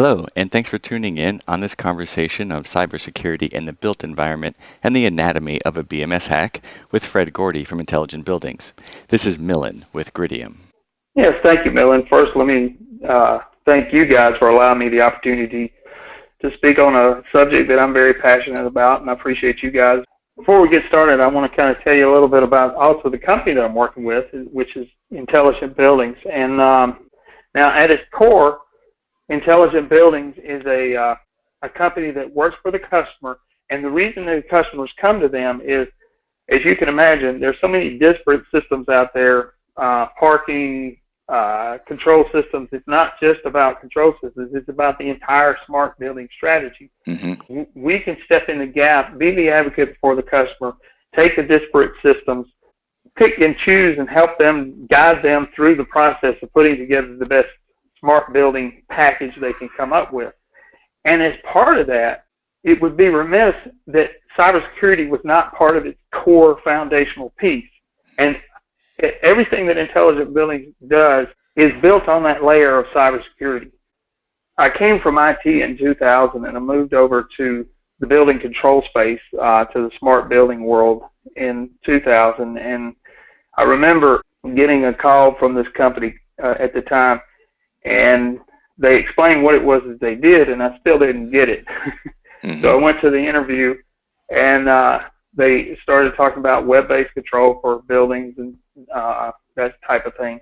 Hello, and thanks for tuning in on this conversation of cybersecurity in the built environment and the anatomy of a BMS hack with Fred Gordy from Intelligent Buildings. This is Millen with Gridium. Yes, thank you, Millen. First, let me thank you guys for allowing me the opportunity to speak on a subject that I'm very passionate about, and I appreciate you guys. Before we get started, I want to kind of tell you a little bit about also the company that I'm working with, which is Intelligent Buildings. And now, at its core, Intelligent Buildings is a company that works for the customer, and the reason the customers come to them is, as you can imagine, there's so many disparate systems out there, parking, control systems. It's not just about control systems, it's about the entire smart building strategy. Mm-hmm. We can step in the gap, be the advocate for the customer, take the disparate systems, pick and choose and help them, guide them through the process of putting together the best smart building package they can come up with. And as part of that, it would be remiss that cybersecurity was not part of its core foundational piece. And everything that Intelligent Buildings does is built on that layer of cybersecurity. I came from IT in 2000 and I moved over to the building control space, to the smart building world in 2000. And I remember getting a call from this company at the time, and they explained what it was that they did, and I still didn't get it. Mm-hmm. So I went to the interview, and they started talking about web-based control for buildings and that type of thing.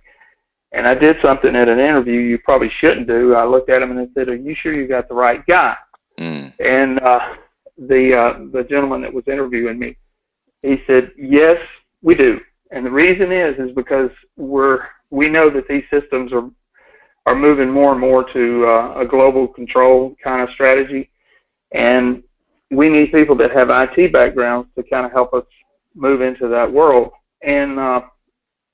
And I did something at an interview you probably shouldn't do. I looked at him and I said, "Are you sure you got the right guy?" Mm. And the gentleman that was interviewing me, he said, "Yes, we do. And the reason is because we know that these systems are moving more and more to a global control kind of strategy, and we need people that have IT backgrounds to kind of help us move into that world." And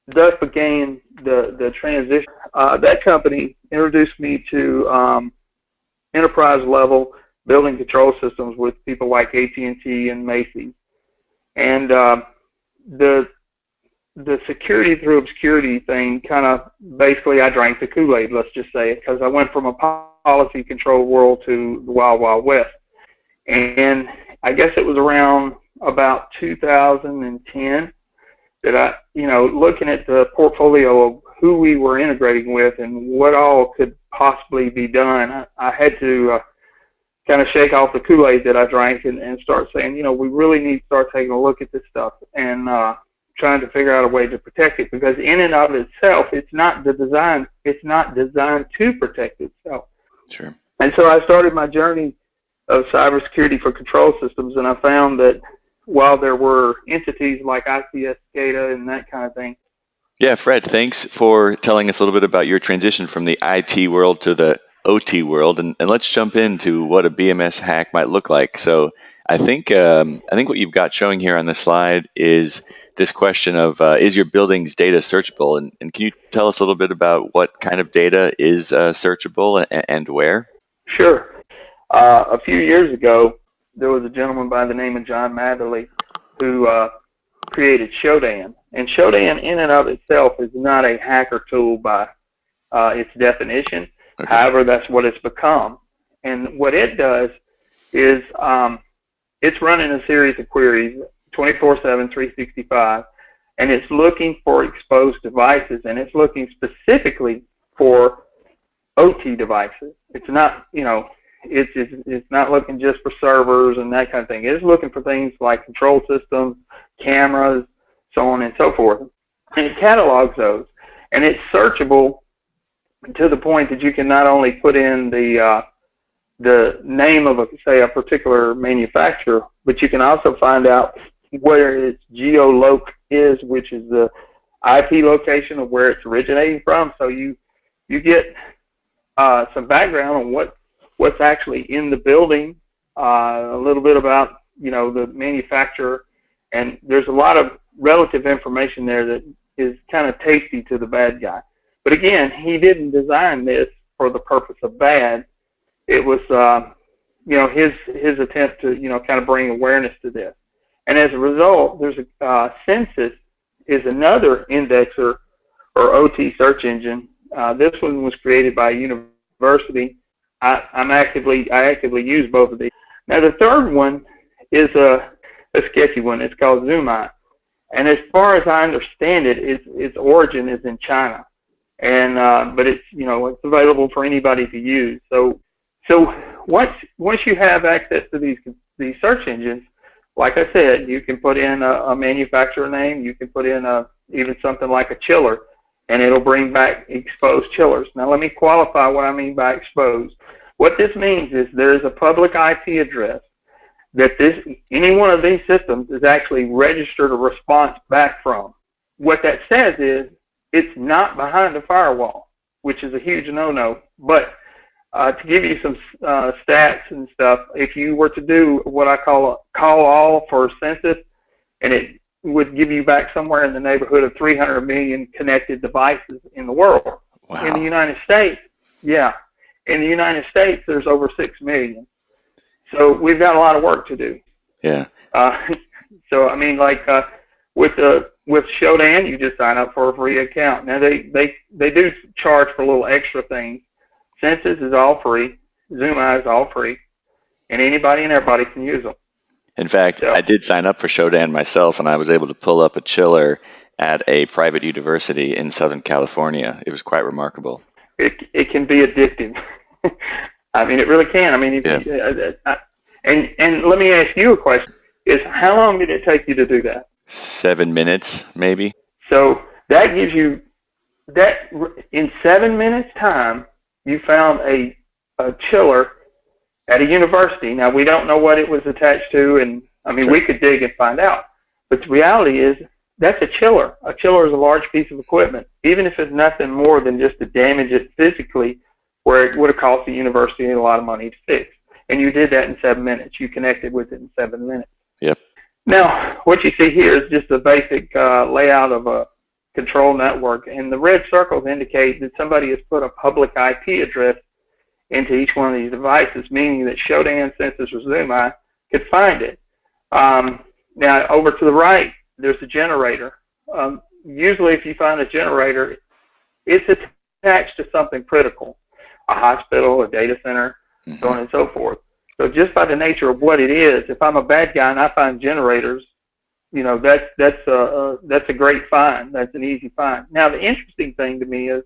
thus began the transition. That company introduced me to enterprise level building control systems with people like AT&T and Macy's. And the security through obscurity thing kind of, basically I drank the Kool-Aid, let's just say it, because I went from a policy control world to the Wild Wild West. And I guess it was around about 2010 that I, looking at the portfolio of who we were integrating with and what all could possibly be done, I had to kind of shake off the Kool-Aid that I drank and start saying, we really need to start taking a look at this stuff and trying to figure out a way to protect it, because in and of itself, it's not designed to protect itself. Sure. And so I started my journey of cybersecurity for control systems, and I found that while there were entities like ICS SCADA and that kind of thing. Yeah, Fred, thanks for telling us a little bit about your transition from the IT world to the OT world, and let's jump into what a BMS hack might look like. So I think what you've got showing here on the slide is this question of is your building's data searchable? And can you tell us a little bit about what kind of data is searchable and where? Sure. A few years ago, there was a gentleman by the name of John Madeley who created Shodan. And Shodan in and of itself is not a hacker tool by its definition. Okay. However, that's what it's become. And what it does is it's running a series of queries 24/7, 365, and it's looking for exposed devices, and it's looking specifically for OT devices. It's not, it's not looking just for servers and that kind of thing. It's looking for things like control systems, cameras, so on and so forth. And it catalogs those, and it's searchable to the point that you can not only put in the name of a particular manufacturer, but you can also find out where its geoloc is, which is the IP location of where it's originating from. So you get some background on what's actually in the building, a little bit about the manufacturer, and there's a lot of relative information there that is kind of tasty to the bad guy. But again, he didn't design this for the purpose of bad. It was his attempt to kind of bring awareness to this. And as a result, there's Census is another indexer or OT search engine. This one was created by a university I actively use both of these. Now the third one is a sketchy one. It's called Zoomeye, and as far as I understand it, its origin is in China, and but it's it's available for anybody to use. So once you have access to these search engines, like I said, you can put in a manufacturer name. You can put in even something like a chiller, and it'll bring back exposed chillers. Now let me qualify what I mean by exposed. What this means is there is a public IP address that any one of these systems is actually registered a response back from. What that says is it's not behind a firewall, which is a huge no-no. But to give you some stats and stuff, if you were to do what I call a call all for census, and it would give you back somewhere in the neighborhood of 300 million connected devices in the world. Wow. In the United States, in the United States, there's over 6 million. So we've got a lot of work to do. Yeah. So I mean, like with Shodan, you just sign up for a free account. Now they do charge for little extra things. Census is all free. Zoomeye is all free, and anybody and everybody can use them. In fact, I did sign up for Shodan myself, and I was able to pull up a chiller at a private university in Southern California. It was quite remarkable. It can be addictive. I mean, it really can. I mean, and let me ask you a question: is how long did it take you to do that? 7 minutes, maybe. So that gives you that in 7 minutes time, you found a chiller at a university. Now, we don't know what it was attached to, and I mean, Sure. we could dig and find out. But the reality is, that's a chiller. A chiller is a large piece of equipment, even if it's nothing more than just to damage it physically, where it would have cost the university a lot of money to fix. And you did that in 7 minutes. You connected with it in 7 minutes. Yep. Now, what you see here is just a basic layout of a control network, and the red circles indicate that somebody has put a public IP address into each one of these devices, meaning that Shodan, Census, or Zoomeye could find it. Now, over to the right, there's a generator. Usually, if you find a generator, it's attached to something critical, a hospital, a data center, so on and so forth. So just by the nature of what it is, if I'm a bad guy and I find generators, that's a great find. That's an easy find. Now, the interesting thing to me is,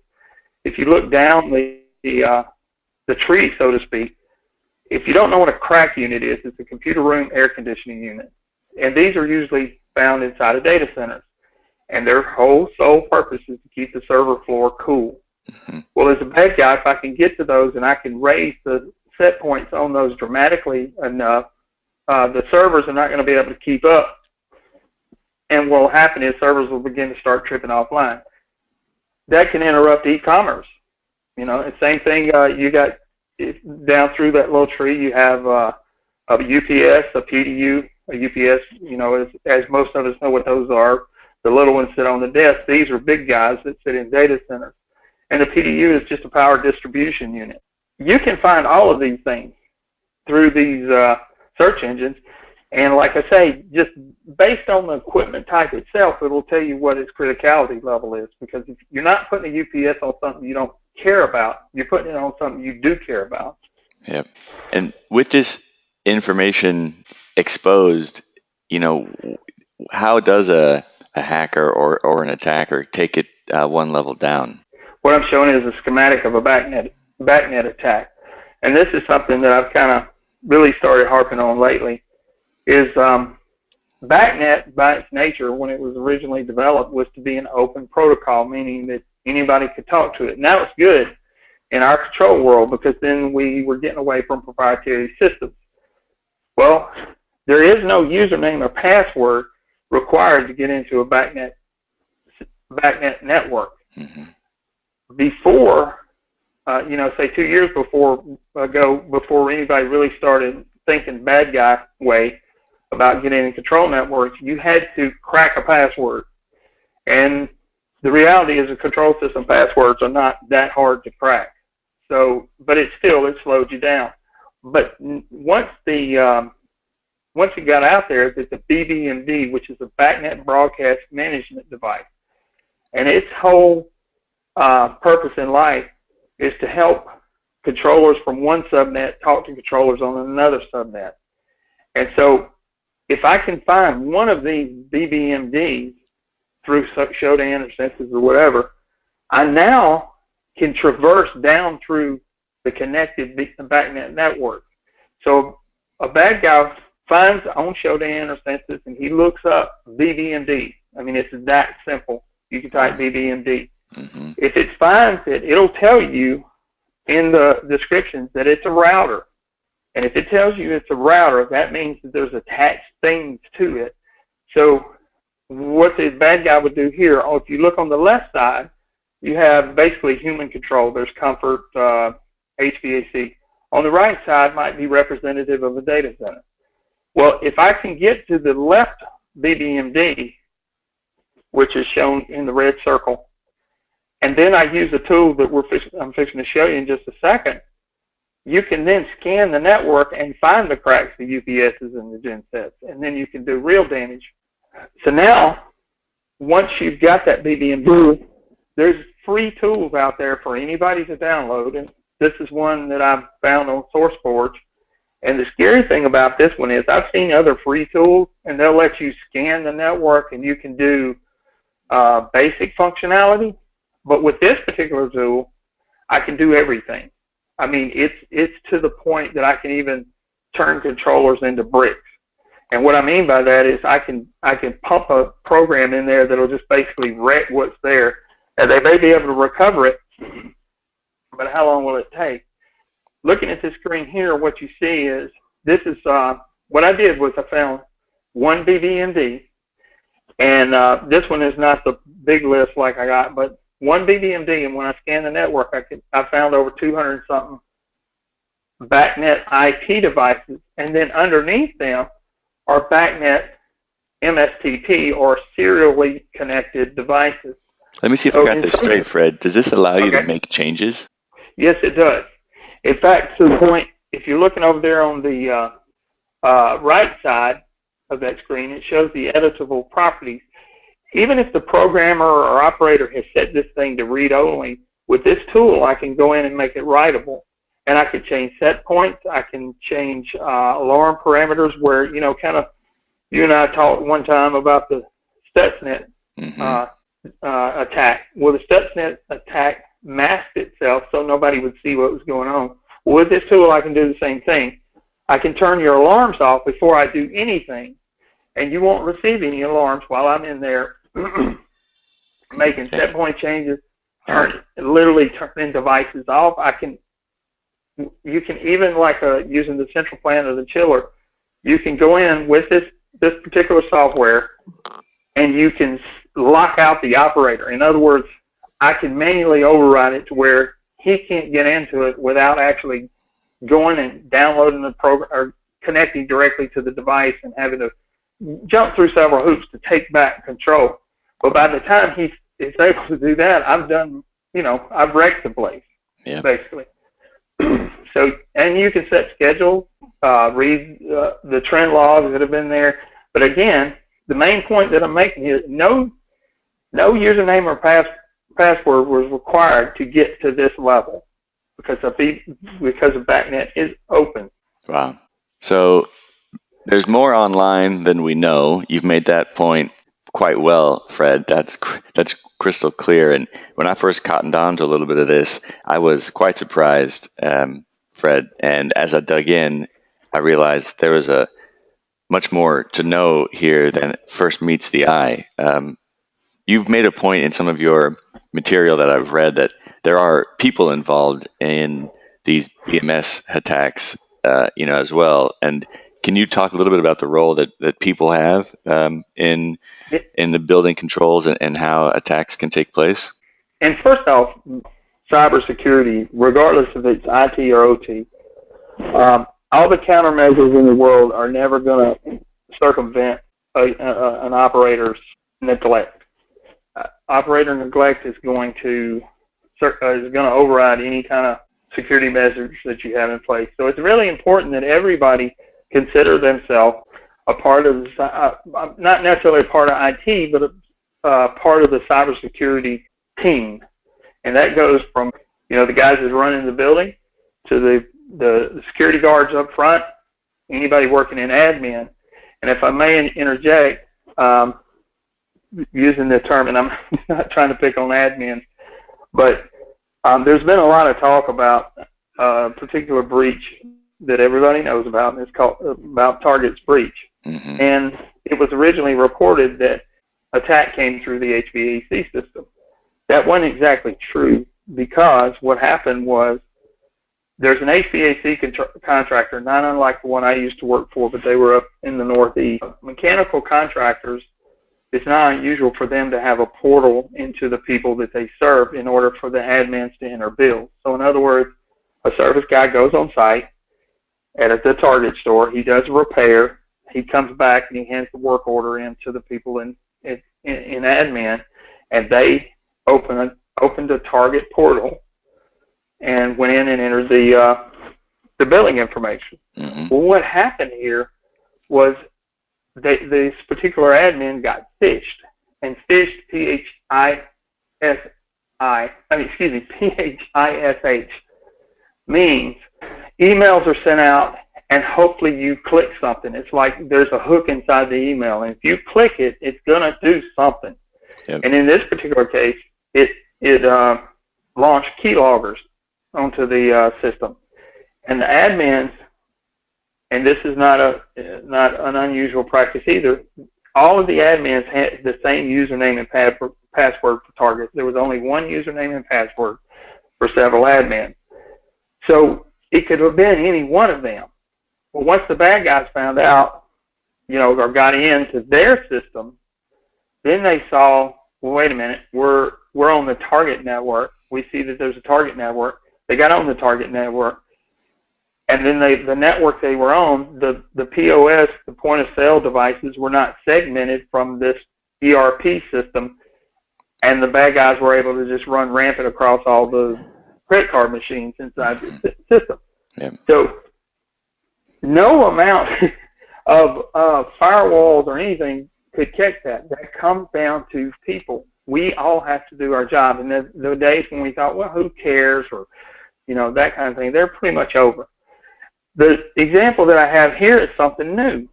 if you look down the tree, so to speak, if you don't know what a crack unit is, it's a computer room air conditioning unit. And these are usually found inside of data centers. And their whole sole purpose is to keep the server floor cool. Well, as a bad guy, if I can get to those and I can raise the set points on those dramatically enough, the servers are not going to be able to keep up. And what will happen is servers will begin to start tripping offline. That can interrupt e-commerce. The same thing, you got down through that little tree, you have a UPS, a PDU, a UPS, as most of us know what those are. The little ones sit on the desk. These are big guys that sit in data centers. And the PDU is just a power distribution unit. You can find all of these things through these search engines. And like I say, just based on the equipment type itself, it will tell you what its criticality level is. Because if you're not putting a UPS on something you don't care about, you're putting it on something you do care about. Yep. And with this information exposed, how does a hacker or an attacker take it one level down? What I'm showing is a schematic of a BACnet attack. And this is something that I've kind of really started harping on lately, is BACnet, by its nature, when it was originally developed, was to be an open protocol, meaning that anybody could talk to it. And that was good in our control world, because then we were getting away from proprietary systems. Well, there is no username or password required to get into a BACnet network. Before, say 2 years before anybody really started thinking bad guy way about getting in control networks, you had to crack a password. And the reality is, the control system passwords are not that hard to crack. So, but it slowed you down. But once it got out there, there's a BBMD, which is a BACnet broadcast management device, and its whole purpose in life is to help controllers from one subnet talk to controllers on another subnet. And so if I can find one of these BBMDs through Shodan or Census or whatever, I now can traverse down through the connected BACnet network. So a bad guy finds on Shodan or Census and he looks up BBMD. I mean, it's that simple. You can type BBMD. Mm-hmm. If it finds it, it'll tell you in the descriptions that it's a router. And if it tells you it's a router, that means that there's attached things to it. So what the bad guy would do here, if you look on the left side, you have basically human control. There's comfort, HVAC. On the right side might be representative of a data center. Well, if I can get to the left BBMD, which is shown in the red circle, and then I use a tool that I'm fixing to show you in just a second, you can then scan the network and find the cracks, the UPSs and the gensets, and then you can do real damage. So now, once you've got that BBMD, there's free tools out there for anybody to download, and this is one that I've found on SourceForge. And the scary thing about this one is I've seen other free tools, and they'll let you scan the network, and you can do basic functionality. But with this particular tool, I can do everything. I mean, it's to the point that I can even turn controllers into bricks. And what I mean by that is I can pump a program in there that'll just basically wreck what's there. And they may be able to recover it, but how long will it take? Looking at this screen here, what you see is this is what I did was I found one BBMD, and this one is not the big list like I got, but one BBMD, and when I scanned the network, I found over 200 something BACnet IP devices, and then underneath them are BACnet MSTP or serially connected devices. Let me see if I got this straight, Fred. Does this allow you to make changes? Yes, it does. In fact, to the point, if you're looking over there on the right side of that screen, it shows the editable properties. Even if the programmer or operator has set this thing to read only, with this tool I can go in and make it writable. And I can change set points. I can change alarm parameters where, you know, kind of, you and I talked one time about the Stuxnet attack. Well, the Stuxnet attack masked itself so nobody would see what was going on. Well, with this tool I can do the same thing. I can turn your alarms off before I do anything, and you won't receive any alarms while I'm in there making set point changes, literally turning devices off. You can even, like using the central plant or the chiller, you can go in with this particular software and you can lock out the operator. In other words, I can manually override it to where he can't get into it without actually going and downloading the program or connecting directly to the device and having to jump through several hoops to take back control. But by the time he's able to do that, I've done, you know, I've wrecked the place, basically. So, and you can set schedules, read the trend logs that have been there. But again, the main point that I'm making here, no username or password was required to get to this level because BACnet is open. Wow. So there's more online than we know. You've made that point quite well, Fred. That's crystal clear. And when I first cottoned on to a little bit of this, I was quite surprised, Fred. And as I dug in, I realized there was a much more to know here than first meets the eye. You've made a point in some of your material that I've read that there are people involved in these BMS attacks, as well. And can you talk a little bit about the role that people have in the building controls and how attacks can take place? And first off, cybersecurity, regardless if it's IT or OT, all the countermeasures in the world are never going to circumvent an operator's neglect. Operator neglect is going to override any kind of security measures that you have in place. So it's really important that everybody consider themselves a part of not necessarily a part of IT, but a part of the cybersecurity team. And that goes from, the guys that run in the building to the security guards up front, anybody working in admin. And if I may interject, using the term, and I'm not trying to pick on admins, but there's been a lot of talk about a particular breach that everybody knows about, and it's called about Target's breach. Mm-hmm. And it was originally reported that attack came through the HVAC system. That wasn't exactly true, because what happened was there's an HVAC contractor, not unlike the one I used to work for, but they were up in the Northeast. Mechanical contractors, it's not unusual for them to have a portal into the people that they serve in order for the admins to enter bills. So in other words, a service guy goes on site at the Target store, he does a repair, he comes back and he hands the work order in to the people in admin, and they opened a Target portal and went in and entered the billing information. Mm-hmm. Well, what happened here was this particular admin got phished, and phished, P-H-I-S-H, means emails are sent out and hopefully you click something. It's like there's a hook inside the email, and if you click it, it's going to do something. Yep. And in this particular case, it launched keyloggers onto the system. And the admins, and this is not an unusual practice either, all of the admins had the same username and password for Target. There was only one username and password for several admins. So it could have been any one of them. Well, once the bad guys found out, or got into their system, then they saw, well, wait a minute, we're on the Target network. We see that there's a Target network. They got on the Target network, and then the network they were on, the POS, the point of sale devices, were not segmented from this ERP system, and the bad guys were able to just run rampant across all the credit card machines inside the system. Yep. So no amount of firewalls or anything could catch that. That comes down to people. We all have to do our job. And the days when we thought, well, who cares, or that kind of thing, they're pretty much over. The example that I have here is something new.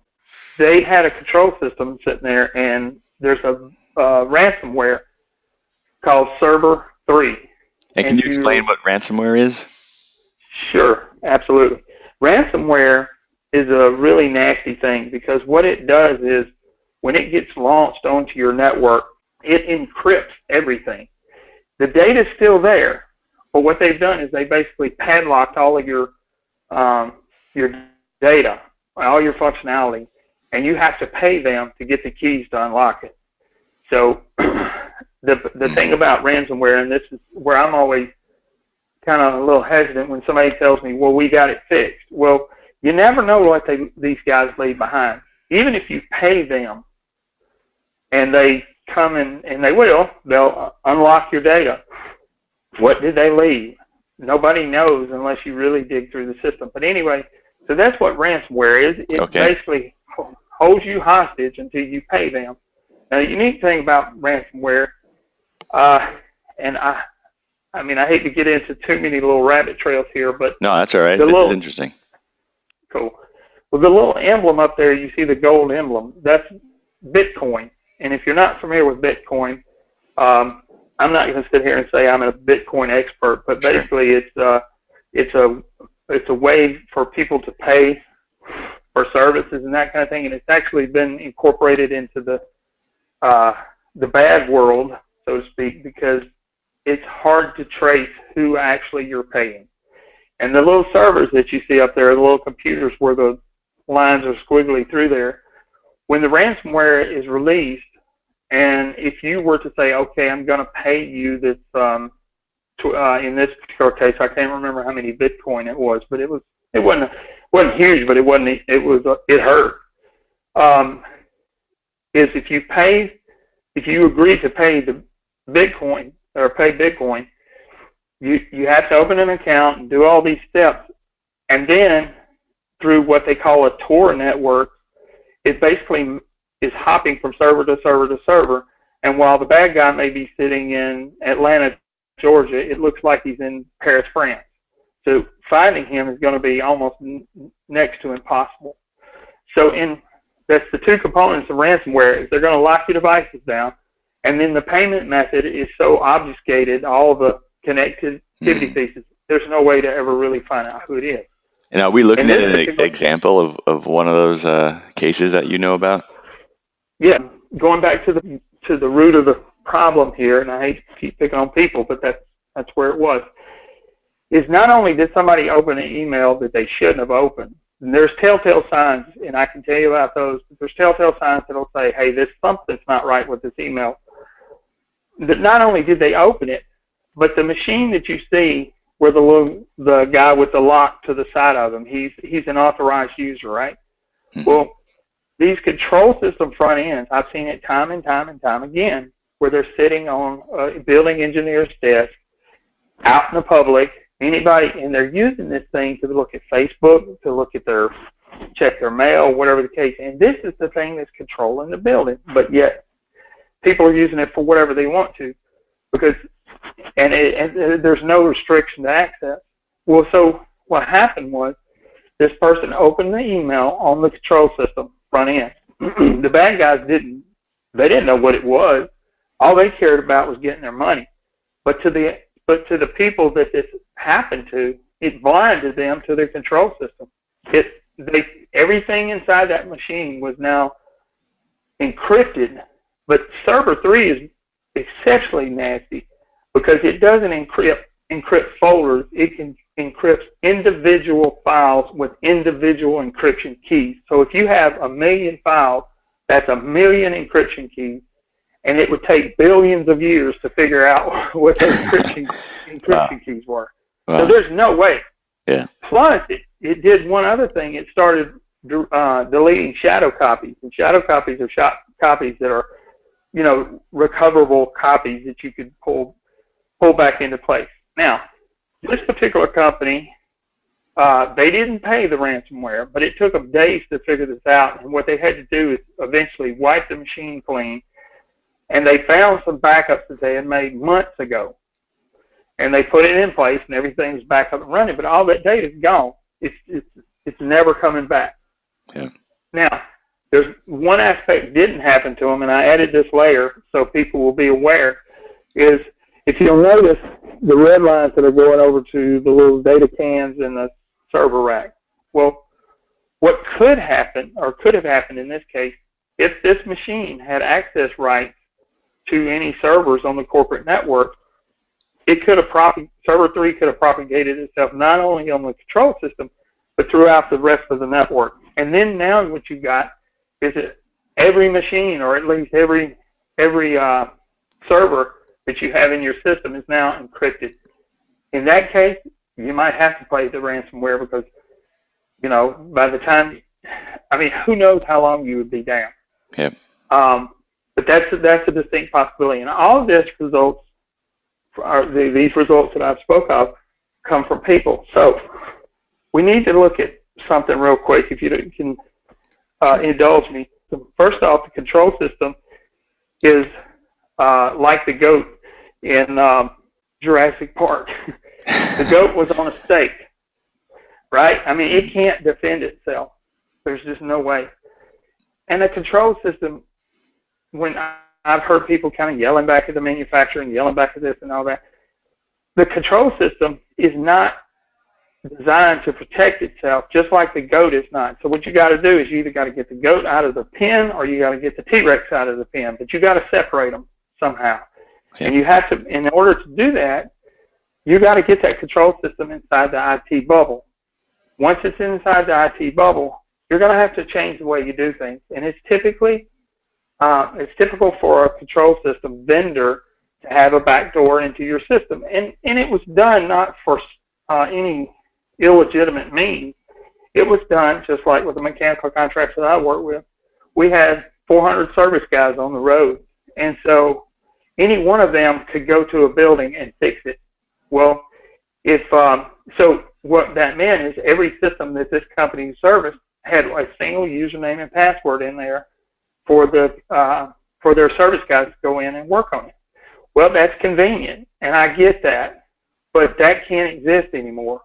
They had a control system sitting there, and there's a ransomware called Server 3. And can you explain what ransomware is? Sure, absolutely. Ransomware is a really nasty thing, because what it does is when it gets launched onto your network, it encrypts everything. The data's still there, but what they've done is they basically padlocked all of your data, all your functionality, and you have to pay them to get the keys to unlock it. So the thing about ransomware, and this is where I'm always kind of a little hesitant when somebody tells me, well, we got it fixed. Well, you never know what these guys leave behind. Even if you pay them and they come in, and they'll unlock your data. What did they leave? Nobody knows unless you really dig through the system. But anyway, so that's what ransomware is. It basically holds you hostage until you pay them. Now, the unique thing about ransomware, and I mean, I hate to get into too many little rabbit trails here, but no, that's all right. This is interesting. Cool. Well, the little emblem up there, you see the gold emblem. That's Bitcoin. And if you're not familiar with Bitcoin, I'm not going to sit here and say I'm a Bitcoin expert, but basically it's a way for people to pay for services and that kind of thing, and it's actually been incorporated into the bad world, so to speak, because it's hard to trace who actually you're paying. And the little servers that you see up there, the little computers where the lines are squiggly through there, when the ransomware is released, and if you were to say, okay, I'm going to pay you this, in this particular case, I can't remember how many Bitcoin it was, but it wasn't huge, but it hurt. Is if you agree to pay the Bitcoin or pay Bitcoin, you have to open an account and do all these steps, and then through what they call a Tor network, it basically is hopping from server to server to server, and while the bad guy may be sitting in Atlanta, Georgia, it looks like he's in Paris, France. to finding him is going to be almost next to impossible. So that's the two components of ransomware is they're going to lock your devices down, and then the payment method is so obfuscated, all the connectivity pieces, there's no way to ever really find out who it is. And are we looking at an example of one of those cases that you know about? Yeah, going back to the root of the problem here, and I hate to keep picking on people, but that's where it was, is not only did somebody open an email that they shouldn't have opened, and there's telltale signs, and I can tell you about those, but there's telltale signs that'll say, hey, there's something's not right with this email. That not only did they open it, but the machine that you see where the guy with the lock to the side of him, he's an authorized user, right? Mm-hmm. Well, these control system front ends, I've seen it time and time and time again, where they're sitting on a building engineer's desk out in the public, anybody, and they're using this thing to look at Facebook, to look at check their mail, whatever the case. And this is the thing that's controlling the building, but yet people are using it for whatever they want to, because and there's no restriction to access. Well, so what happened was this person opened the email on the control system front end. The bad guys didn't know what it was. All they cared about was getting their money. But to the people that this happened to, it blinded them to their control system. Everything inside that machine was now encrypted, but server 3 is exceptionally nasty because it doesn't encrypt folders. It encrypts individual files with individual encryption keys. So if you have 1 million files, that's 1 million encryption keys, and it would take billions of years to figure out what those encryption keys were. Wow. So there's no way. Yeah. Plus, it did one other thing. It started deleting shadow copies, and shadow copies are copies that are, recoverable copies that you could pull back into place. Now, this particular company, they didn't pay the ransomware, but it took them days to figure this out. And what they had to do is eventually wipe the machine clean, and they found some backups that they had made months ago. And they put it in place, and everything's back up and running. But all that data is gone. It's never coming back. Yeah. Now, there's one aspect that didn't happen to them, and I added this layer so people will be aware, is if you'll notice the red lines that are going over to the little data cans in the server rack. Well, what could happen, or could have happened in this case, if this machine had access rights to any servers on the corporate network, server 3 could have propagated itself not only on the control system, but throughout the rest of the network. And then now what you got is that every machine, or at least every server that you have in your system is now encrypted. In that case, you might have to play the ransomware because, by the time, who knows how long you would be down. Yep. But that's a distinct possibility. And all of this results, these results that I've spoke of, come from people. So we need to look at something real quick, if you can indulge me. So first off, the control system is like the goat in Jurassic Park. The goat was on a stake, right? It can't defend itself. There's just no way. And the control system, when I've heard people kind of yelling back at the manufacturer and yelling back at this and all that, the control system is not designed to protect itself, just like the goat is not. So what you got to do is you either got to get the goat out of the pen or you got to get the T-Rex out of the pen, but you got to separate them somehow. Yeah. And you have to, in order to do that, you got to get that control system inside the IT bubble. Once it's inside the IT bubble, you're going to have to change the way you do things. And it's typical for a control system vendor to have a backdoor into your system. And it was done not for any illegitimate means. It was done just like with the mechanical contracts that I work with. We had 400 service guys on the road. And so any one of them could go to a building and fix it. Well, so what that meant is every system that this company serviced had a single username and password in there for their service guys to go in and work on it. Well, that's convenient, and I get that, but that can't exist anymore.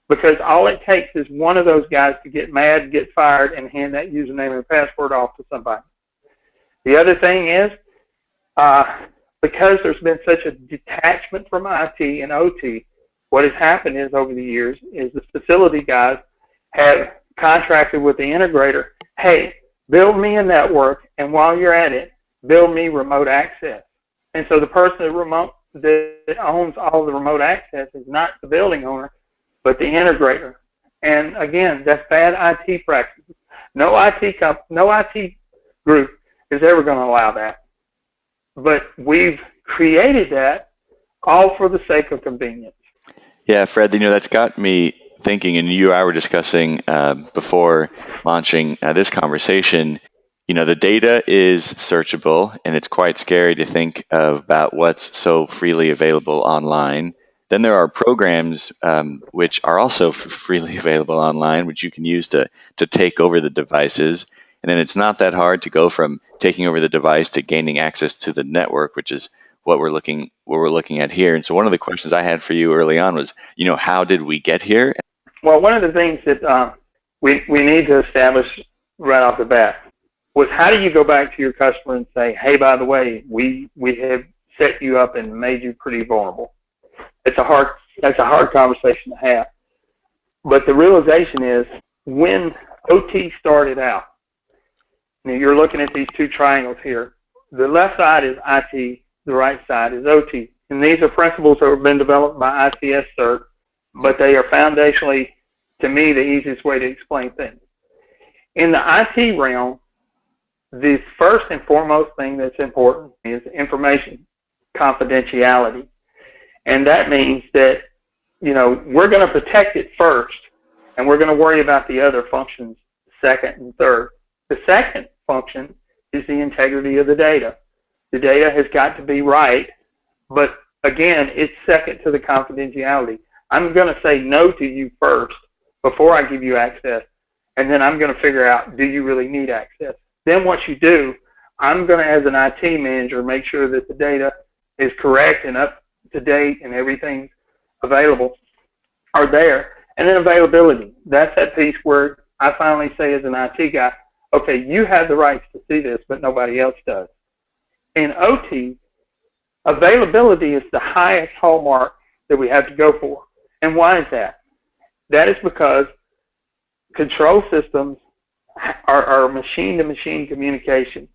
because all it takes is one of those guys to get mad, get fired, and hand that username and password off to somebody. The other thing is, because there's been such a detachment from IT and OT, what has happened is over the years is the facility guys have contracted with the integrator, hey, build me a network, and while you're at it, build me remote access. And so the person that owns all the remote access is not the building owner, but the integrator. And again, that's bad IT practices. No IT group is ever going to allow that. But we've created that all for the sake of convenience. Yeah, Fred, that's got me thinking, and you and I were discussing before launching this conversation, the data is searchable, and it's quite scary to think about what's so freely available online. Then there are programs which are also freely available online, which you can use to take over the devices. And then it's not that hard to go from taking over the device to gaining access to the network, which is what we're looking at here. And so one of the questions I had for you early on was, how did we get here? Well, one of the things that we need to establish right off the bat was, how do you go back to your customer and say, hey, by the way, we have set you up and made you pretty vulnerable? That's a hard conversation to have. But the realization is, when OT started out, you're looking at these two triangles here. The left side is IT, the right side is OT. And these are principles that have been developed by ICS CERT, but they are foundationally, to me, the easiest way to explain things. In the IT realm, the first and foremost thing that's important is information confidentiality. And that means that, we're going to protect it first, and we're going to worry about the other functions second and third. The second function is the integrity of the data. The data has got to be right, but again, it's second to the confidentiality. I'm going to say no to you first before I give you access, and then I'm going to figure out, do you really need access? Then what you do, I'm going to, as an IT manager, make sure that the data is correct and up to date and everything's available are there. And then availability. That's that piece where I finally say, as an IT guy, okay, you have the rights to see this, but nobody else does. In OT, availability is the highest hallmark that we have to go for. And why is that? That is because control systems are machine-to-machine communication,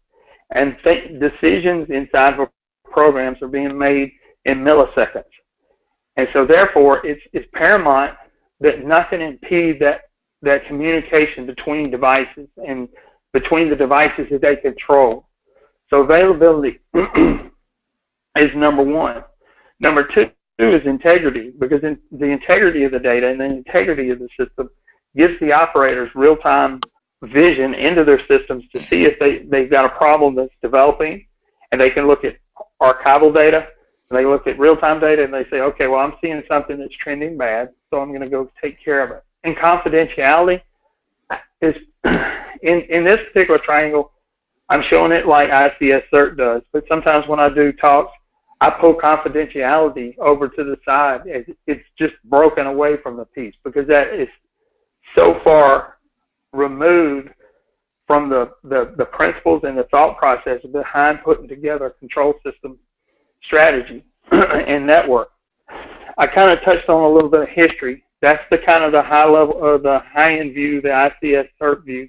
and decisions inside of programs are being made in milliseconds. And so therefore, it's paramount that nothing impede that communication between devices and between the devices that they control. So availability is number one. Number two is integrity, because the integrity of the data and the integrity of the system gives the operators real-time vision into their systems to see if they've got a problem that's developing, and they can look at archival data, and they look at real-time data, and they say, okay, well, I'm seeing something that's trending bad, so I'm going to go take care of it. And confidentiality is, in this particular triangle, I'm showing it like ICS CERT does, but sometimes when I do talks, I pull confidentiality over to the side. It's just broken away from the piece, because that is so far removed from the principles and the thought process behind putting together a control system strategy and network. I kind of touched on a little bit of history. That's the kind of the high level or the high-end view, the ICS CERT view.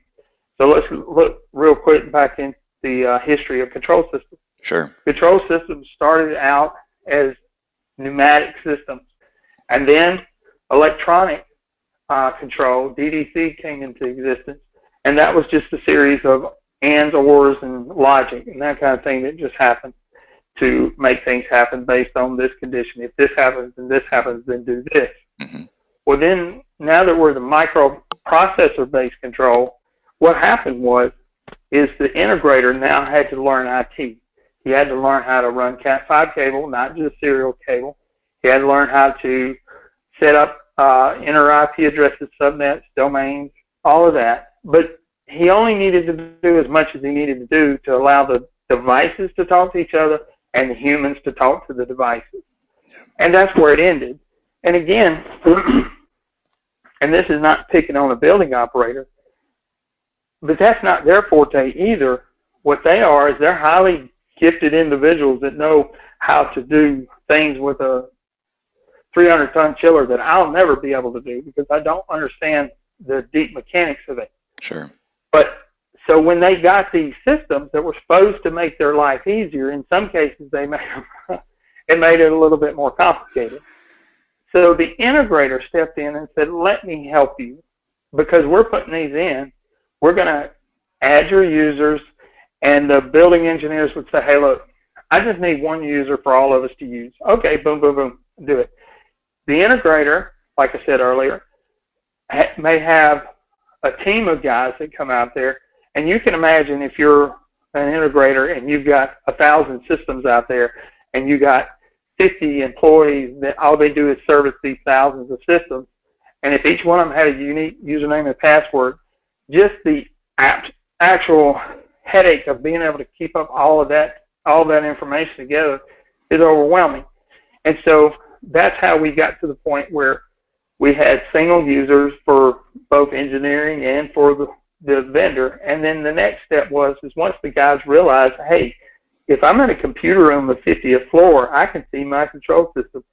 So let's look real quick back in the history of control systems. Sure. Control systems started out as pneumatic systems, and then electronic control, DDC, came into existence, and that was just a series of ands, ors, and logic, and that kind of thing that just happened to make things happen based on this condition. If this happens, and this happens, then do this. Mm-hmm. Well, then, now that we're the microprocessor-based control, what happened is the integrator now had to learn IT. He had to learn how to run Cat5 cable, not just serial cable. He had to learn how to set up inner IP addresses, subnets, domains, all of that. But he only needed to do as much as he needed to do to allow the devices to talk to each other and the humans to talk to the devices. And that's where it ended. And again, and this is not picking on a building operator, but that's not their forte either. What they are is they're highly gifted individuals that know how to do things with a 300-ton chiller that I'll never be able to do because I don't understand the deep mechanics of it. Sure. But so when they got these systems that were supposed to make their life easier, in some cases they made it a little bit more complicated. So the integrator stepped in and said, let me help you because we're putting these in. We're going to add your users, and the building engineers would say, hey, look, I just need one user for all of us to use. Okay, boom, boom, boom, do it. The integrator, like I said earlier, may have a team of guys that come out there, and you can imagine if you're an integrator and you've got 1,000 systems out there and you got 50 employees that all they do is service these thousands of systems, and if each one of them had a unique username and password, just the actual headache of being able to keep up all of that information together is overwhelming. And so that's how we got to the point where we had single users for both engineering and for the vendor. And then the next step is once the guys realized, hey, if I'm in a computer room of 50th floor, I can see my control system.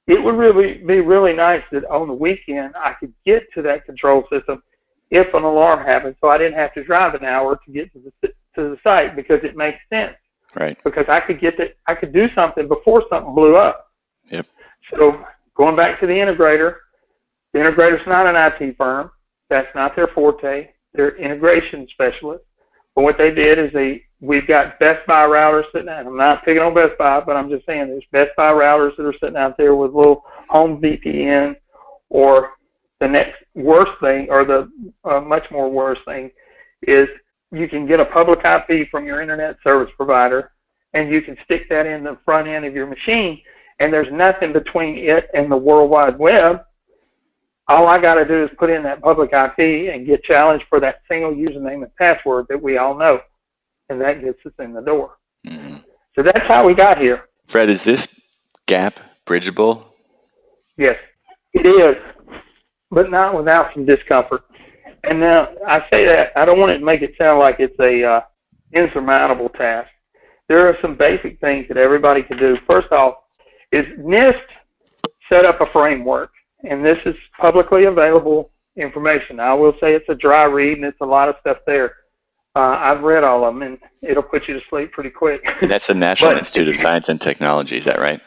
It would really be really nice that on the weekend I could get to that control system if an alarm happened, so I didn't have to drive an hour to get to the site because it makes sense. Right. Because I could do something before something blew up. Yep. So going back to the integrator's not an IT firm. That's not their forte. They're integration specialists. But what they did is we've got Best Buy routers sitting out. I'm not picking on Best Buy, but I'm just saying there's Best Buy routers that are sitting out there with little home VPN, or the next worst thing, or the much more worse thing, is you can get a public IP from your internet service provider, and you can stick that in the front end of your machine, and there's nothing between it and the World Wide Web. All I got to do is put in that public IP and get challenged for that single username and password that we all know, and that gets us in the door. Mm-hmm. So that's how we got here. Fred, is this gap bridgeable? Yes, it is, but not without some discomfort. And now I say that, I don't want to make it sound like it's a insurmountable task. There are some basic things that everybody can do. First off, is NIST set up a framework, and this is publicly available information. I will say it's a dry read, and it's a lot of stuff there. I've read all of them, and it'll put you to sleep pretty quick. And that's the National Institute of Science and Technology, is that right?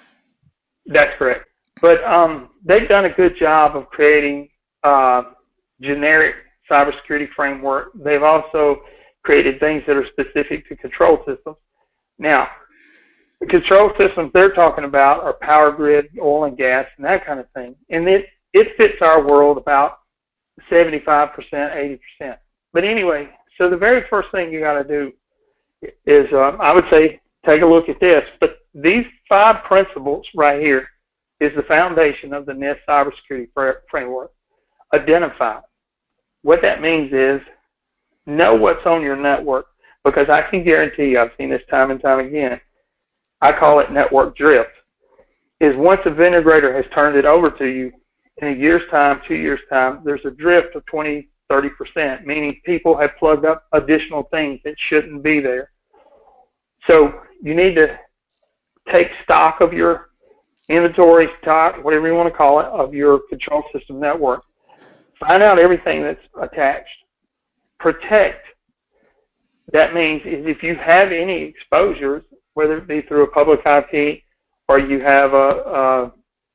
That's correct. But they've done a good job of creating generic cybersecurity framework. They've also created things that are specific to control systems. Now, the control systems they're talking about are power grid, oil and gas, and that kind of thing. And it fits our world about 75%, 80%. But anyway, so the very first thing you got to do is, I would say, take a look at this. But these 5 principles right here is the foundation of the NIST cybersecurity framework. Identify. What that means is know what's on your network, because I can guarantee you, I've seen this time and time again, I call it network drift, is once a integrator has turned it over to you, in a year's time, 2 years' time, there's a drift of 20, 30%, meaning people have plugged up additional things that shouldn't be there. So you need to take stock of your inventory, stock, whatever you want to call it, of your control system network. Find out everything that's attached. Protect. That means is if you have any exposures, whether it be through a public IP, or you have a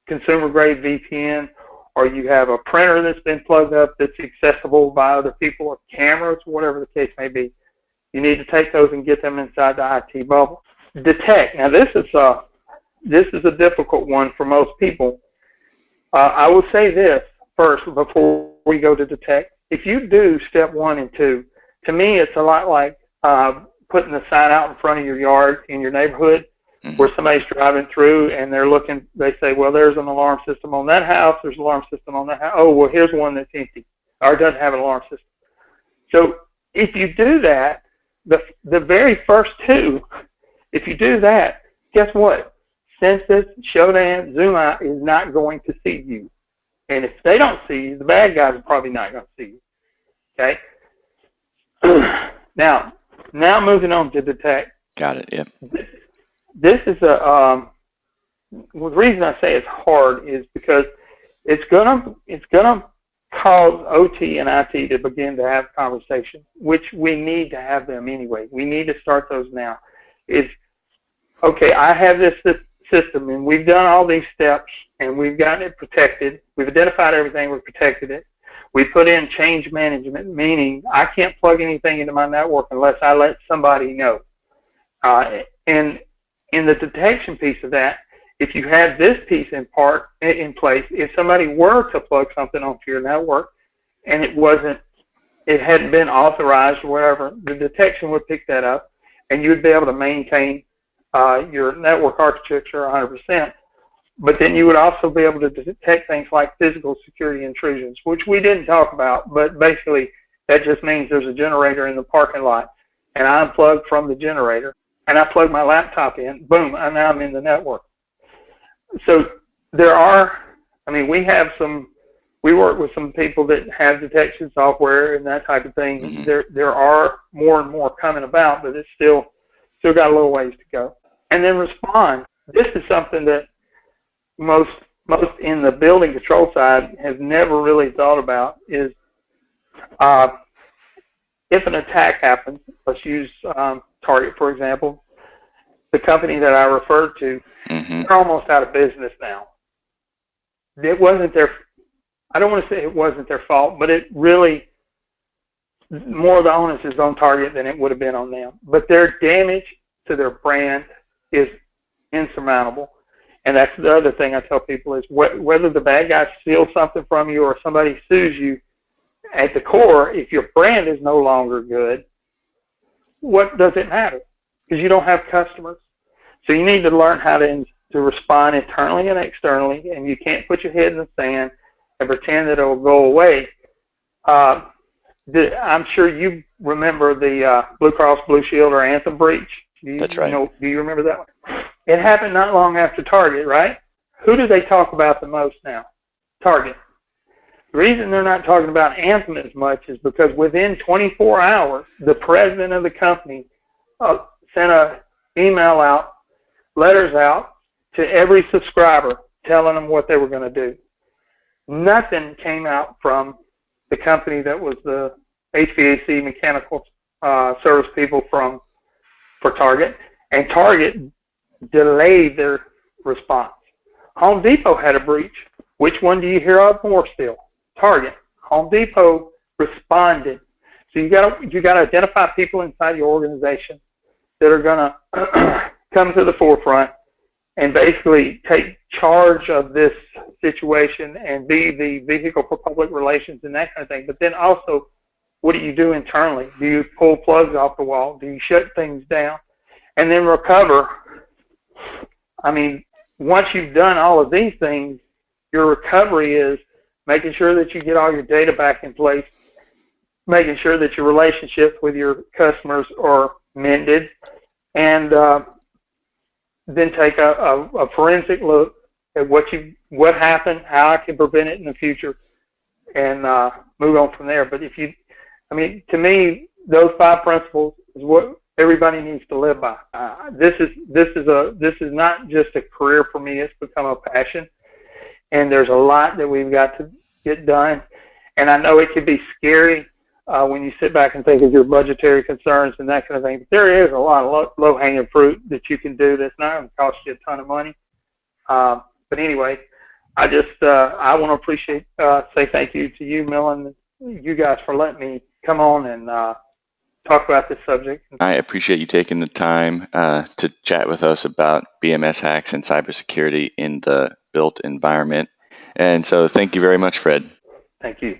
consumer-grade VPN, or you have a printer that's been plugged up that's accessible by other people, or cameras, whatever the case may be, you need to take those and get them inside the IT bubble. Detect. Now, this is a difficult one for most people. I will say this first before we go to detect. If you do step 1 and 2, to me it's a lot like putting the sign out in front of your yard in your neighborhood, where somebody's driving through and they're looking, they say, well, there's an alarm system on that house, there's an alarm system on that house. Oh, well, here's one that's empty or doesn't have an alarm system. So if you do that, the very first 2, if you do that, guess what? Census, Shodan, Zoom Out is not going to see you. And if they don't see you, the bad guys are probably not going to see you. Okay? Now moving on to detect. Got it, yep. This is the reason I say it's hard is because it's gonna cause OT and IT to begin to have conversations, which we need to have them anyway. We need to start those now. It's okay, I have this system and we've done all these steps and we've gotten it protected. We've identified everything, we've protected it. We put in change management, meaning I can't plug anything into my network unless I let somebody know. And in the detection piece of that, if you have this piece in place, if somebody were to plug something onto your network and it hadn't been authorized or whatever, the detection would pick that up and you would be able to maintain your network architecture 100%. But then you would also be able to detect things like physical security intrusions, which we didn't talk about, but basically that just means there's a generator in the parking lot and I unplug from the generator and I plug my laptop in, boom, and now I'm in the network. So we work with some people that have detection software and that type of thing. Mm-hmm. There are more and more coming about, but it's still got a little ways to go. And then respond. This is something that most in the building control side have never really thought about is if an attack happens, let's use Target, for example, the company that I referred to, mm-hmm. they're almost out of business now. It wasn't I don't want to say it wasn't their fault, but it really, more of the onus is on Target than it would have been on them. But their damage to their brand is insurmountable. And that's the other thing I tell people is whether the bad guy steals something from you or somebody sues you, at the core, if your brand is no longer good, what does it matter? Because you don't have customers. So you need to learn how to respond internally and externally, and you can't put your head in the sand and pretend that it will go away. I'm sure you remember the Blue Cross Blue Shield or Anthem breach. That's right. Do you remember that one? It happened not long after Target, right? Who do they talk about the most now? Target. The reason they're not talking about Anthem as much is because within 24 hours, the president of the company sent an email out, letters out to every subscriber telling them what they were going to do. Nothing came out from the company that was the HVAC mechanical service people for Target, and Target delayed their response. Home Depot had a breach. Which one do you hear of more still? Target. Home Depot responded. So you got to identify people inside your organization that are going to come to the forefront and basically take charge of this situation and be the vehicle for public relations and that kind of thing. But then also, what do you do internally? Do you pull plugs off the wall? Do you shut things down? And then recover. I mean, once you've done all of these things, your recovery is making sure that you get all your data back in place, making sure that your relationships with your customers are mended, and then take a forensic look at what happened, how I can prevent it in the future, and move on from there. But to me, those 5 principles is what everybody needs to live by. This is not just a career for me; it's become a passion. And there's a lot that we've got to get done. And I know it can be scary when you sit back and think of your budgetary concerns and that kind of thing. But there is a lot of low-hanging fruit that you can do that's not going to cost you a ton of money. But anyway, I want to say thank you to you, Millen, you guys for letting me come on and talk about this subject. I appreciate you taking the time to chat with us about BMS hacks and cybersecurity in the built environment. And so thank you very much, Fred. Thank you.